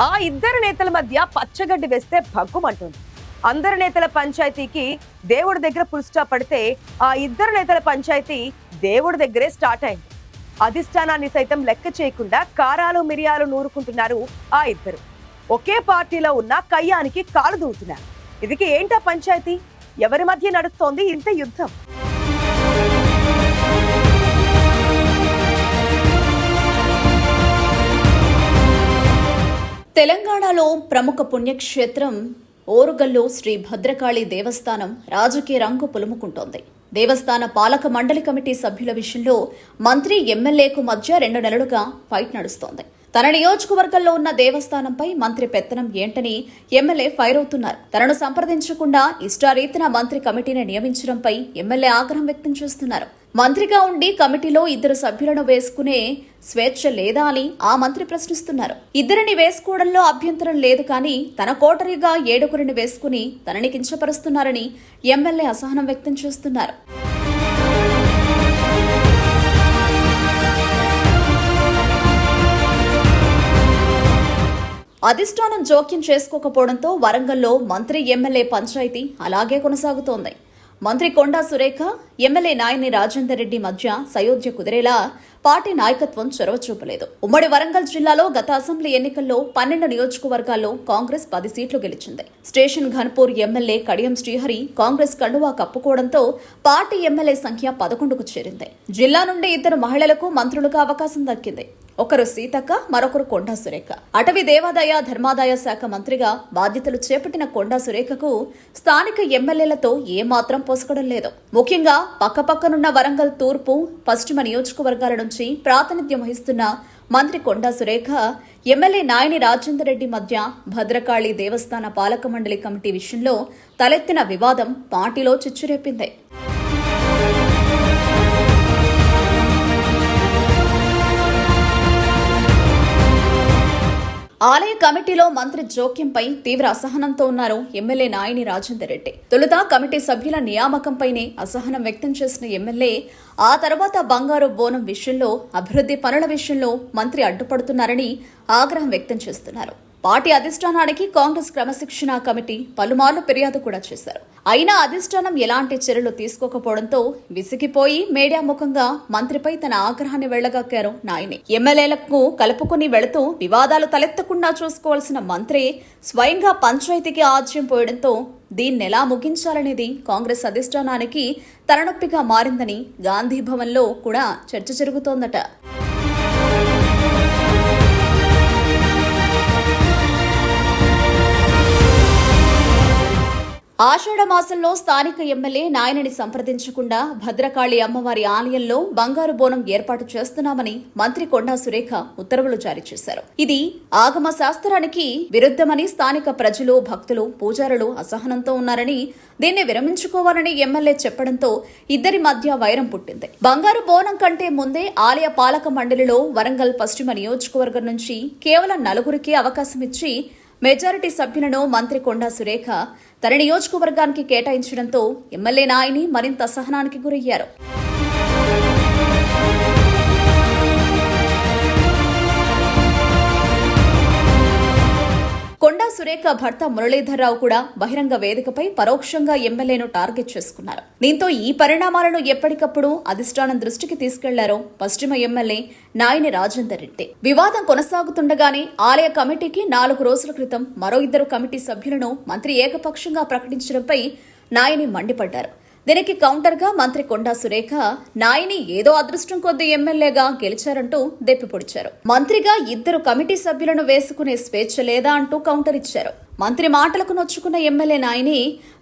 ఆ ఇద్దరు నేతల మధ్య పచ్చగడ్డి వేస్తే భగ్గుమంటుంది. అందరి నేతల పంచాయతీకి దేవుడి దగ్గర ఫుల్ స్టాప్ పడితే ఆ ఇద్దరు నేతల పంచాయతీ దేవుడి దగ్గరే స్టార్ట్ అయింది. అధిష్టానాన్ని సైతం లెక్క చేయకుండా కారాలు మిరియాలు నూరుకుంటున్నారు ఆ ఇద్దరు. ఒకే పార్టీలో ఉన్న కయ్యానికి కాలు దూవుతున్నారు. ఇది ఏంటా పంచాయతీ? ఎవరి మధ్య నడుస్తోంది ఇంత యుద్ధం? తెలంగాణలో ప్రముఖ పుణ్యక్షేత్రం ఓరుగల్లు శ్రీ భద్రకాళి దేవస్థానం రాజకీయ రంగు పులుముకుంటోంది. దేవస్థాన పాలక మండలి కమిటీ సభ్యుల విషయంలో మంత్రి ఎమ్మెల్యేకు మధ్య 2 నెలలుగా ఫైట్ నడుస్తోంది. తన నియోజకవర్గంలో ఉన్న దేవస్థానంపై మంత్రి పెత్తనం ఏంటని ఎమ్మెల్యే ఫైర్ అవుతున్నారు. తనను సంప్రదించకుండా ఇష్టారీతిన మంత్రి కమిటీని నియమించడంపై ఎమ్మెల్యే ఆగ్రహం వ్యక్తం చేస్తున్నారు. మంత్రిగా ఉండి కమిటీలో 2 సభ్యులను వేసుకునే స్వేచ్ఛ లేదా అని ఆ మంత్రి ప్రశ్నిస్తున్నారు. 2 వేసుకోవడంలో అభ్యంతరం లేదు, కానీ తన కోటరీగా 7 వేసుకుని తనని కించపరుస్తున్నారని ఎమ్మెల్యే అసహనం వ్యక్తం చేస్తున్నారు. అధిష్టానం జోక్యం చేసుకోకపోవడంతో వరంగల్లో మంత్రి ఎమ్మెల్యే పంచాయతీ అలాగే కొనసాగుతోంది. మంత్రి కొండా సురేఖ, ఎమ్మెల్యే నాయని రాజేందర్ రెడ్డి మధ్య సయోధ్య కుదిరేలా పార్టీ నాయకత్వం చొరవ చూపలేదు. ఉమ్మడి వరంగల్ జిల్లాలో గత అసెంబ్లీ ఎన్నికల్లో 12 నియోజకవర్గాల్లో కాంగ్రెస్ 10 సీట్లు గెలిచింది. స్టేషన్ ఘన్పూర్ ఎమ్మెల్యే కడియం శ్రీహరి కాంగ్రెస్ కండువా కప్పుకోవడంతో పార్టీ ఎమ్మెల్యే సంఖ్య 11కు చేరింది. జిల్లా నుండి 2 మహిళలకు మంత్రులుగా అవకాశం దక్కింది. ఒకరు సీతక్క, మరొకరు కొండా సురేఖ. అటవీ దేవాదాయ ధర్మాదాయ శాఖ మంత్రిగా బాధ్యతలు చేపట్టిన కొండా సురేఖకు స్థానిక ఎమ్మెల్యేలతో ఏమాత్రం పొసగడం లేదు. ముఖ్యంగా పక్కపక్కనున్న వరంగల్ తూర్పు, పశ్చిమ నియోజకవర్గాల నుంచి ప్రాతినిధ్యం వహిస్తున్న మంత్రి కొండా సురేఖ, ఎమ్మెల్యే నాయని రాజేందర్ రెడ్డి మధ్య భద్రకాళి దేవస్థాన పాలక మండలి కమిటీ విషయంలో తలెత్తిన వివాదం పార్టీలో చిచ్చురేపింది. ఆలయ కమిటీలో మంత్రి జోక్యంపై తీవ్ర అసహనంతో ఉన్నారు ఎమ్మెల్యే నాయని రాజేందర్ రెడ్డి. తొలుత కమిటీ సభ్యుల నియామకంపైనే అసహనం వ్యక్తం చేసిన ఎమ్మెల్యే ఆ తర్వాత బంగారు బోనం విషయంలో, అభివృద్ధి పనుల విషయంలో మంత్రి అడ్డుపడుతున్నారని ఆగ్రహం వ్యక్తం చేస్తున్నారు. పార్టీ అధిష్టానానికి కాంగ్రెస్ క్రమశిక్షణ కమిటీ పలుమార్లు ఫిర్యాదు కూడా చేశారు. అయినా అధిష్టానం ఎలాంటి చర్యలు తీసుకోకపోవడంతో విసిగిపోయి మీడియా ముఖంగా మంత్రిపై తన ఆగ్రహాన్ని వెళ్లగక్కారు నాయని. ఎమ్మెల్యేలకు కలుపుకుని వెళుతూ వివాదాలు తలెత్తకుండా చూసుకోవాల్సిన మంత్రి స్వయంగా పంచాయతీకి ఆజ్యం పోయడంతో దీన్నెలా ముగించాలనేది కాంగ్రెస్ అధిష్టానానికి తలనొప్పిగా మారిందని గాంధీ భవన్లో కూడా చర్చ జరుగుతోందట. ఆషాఢ మాసంలో స్థానిక ఎమ్మెల్యే నాయనని సంప్రదించకుండా భద్రకాళి అమ్మవారి ఆలయంలో బంగారు బోనం ఏర్పాటు చేస్తున్నామని మంత్రి కొండా సురేఖ ఉత్తర్వులు జారీ చేశారు. ఇది ఆగమ శాస్త్రానికి విరుద్ధమని స్థానిక ప్రజలు, భక్తులు, పూజారులు అసహనంతో ఉన్నారని, దీన్ని విరమించుకోవాలని ఎమ్మెల్యే చెప్పడంతో ఇద్దరి మధ్య వైరం పుట్టింది. బంగారు బోనం కంటే ముందే ఆలయ పాలక మండలిలో వరంగల్ పశ్చిమ నియోజకవర్గం నుంచి కేవలం 4కి అవకాశం ఇచ్చి మెజారిటీ సభ్యులను మంత్రి కొండా సురేఖ తన నియోజకవర్గానికి కేటాయించడంతో ఎమ్మెల్యే నాయని మరింత అసహనానికి గురయ్యారు. కొండా సురేఖ భర్త మురళీధర్రావు కూడా బహిరంగ వేదికపై పరోక్షంగా ఎమ్మెల్యేను టార్గెట్ చేసుకున్నారు. దీంతో ఈ పరిణామాలను ఎప్పటికప్పుడు అధిష్టానం దృష్టికి తీసుకెళ్లారు పశ్చిమ ఎమ్మెల్యే నాయని రాజేందర్ రెడ్డి. వివాదం కొనసాగుతుండగానే ఆలయ కమిటీకి 4 రోజుల క్రితం మరో 2 కమిటీ సభ్యులను మంత్రి ఏకపక్షంగా ప్రకటించడంపై నాయని మండిపడ్డారు. దీనికి కౌంటర్గా మంత్రి కొండా సురేఖ, నాయని ఏదో అదృష్టం కొద్దీ ఎమ్మెల్యేగా గెలిచారంటూ దెప్పిపొడిచారు. మంత్రిగా 2 కమిటీ సభ్యులను వేసుకునే స్వేచ్ఛ లేదా అంటూ కౌంటర్ ఇచ్చారు. మంత్రి మాటలకు నొచ్చుకున్న ఎమ్మెల్యే నాయని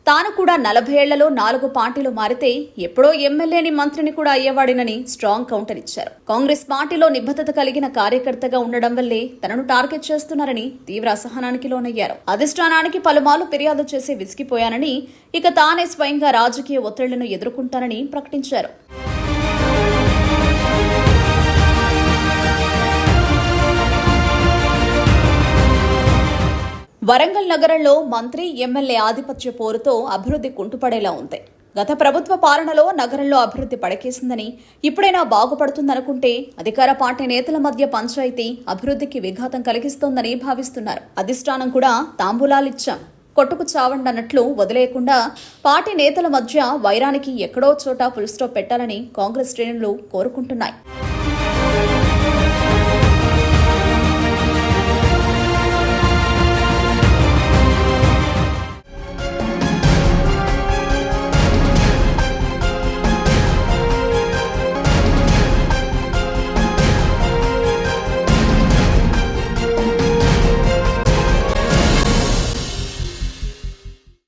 తాను కూడా 40 ఏళ్లలో 4 పార్టీలు మారితే ఎప్పుడో ఎమ్మెల్యేని మంత్రిని కూడా అయ్యేవాడినని స్ట్రాంగ్ కౌంటర్ ఇచ్చారు. కాంగ్రెస్ పార్టీలో నిబద్ధత కలిగిన కార్యకర్తగా ఉండడం వల్లే తనను టార్గెట్ చేస్తున్నారని తీవ్ర అసహనానికి లోనయ్యారు. అధిష్టానానికి పలుమార్లు ఫిర్యాదు చేసి విసిగిపోయానని, ఇక తానే స్వయంగా రాజకీయ ఒత్తిళ్లను ఎదుర్కొంటానని ప్రకటించారు. వరంగల్ నగరంలో మంత్రి, ఎమ్మెల్యే ఆధిపత్య పోరుతో అభివృద్ధి కుంటుపడేలా ఉంది. గత ప్రభుత్వ పాలనలో నగరంలో అభివృద్ధి పడకేసిందని, ఇప్పుడైనా బాగుపడుతుందనుకుంటే అధికార పార్టీ నేతల మధ్య పంచాయతీ అభివృద్ధికి విఘాతం కలిగిస్తోందని భావిస్తున్నారు. అధిష్టానం కూడా తాంబూలాలిచ్చాం, కొట్టుకు చావండన్నట్లు వదిలేయకుండా పార్టీ నేతల మధ్య వైరానికి ఎక్కడో చోట ఫుల్ స్టాప్ పెట్టాలని కాంగ్రెస్ శ్రేణులు కోరుకుంటున్నాయి.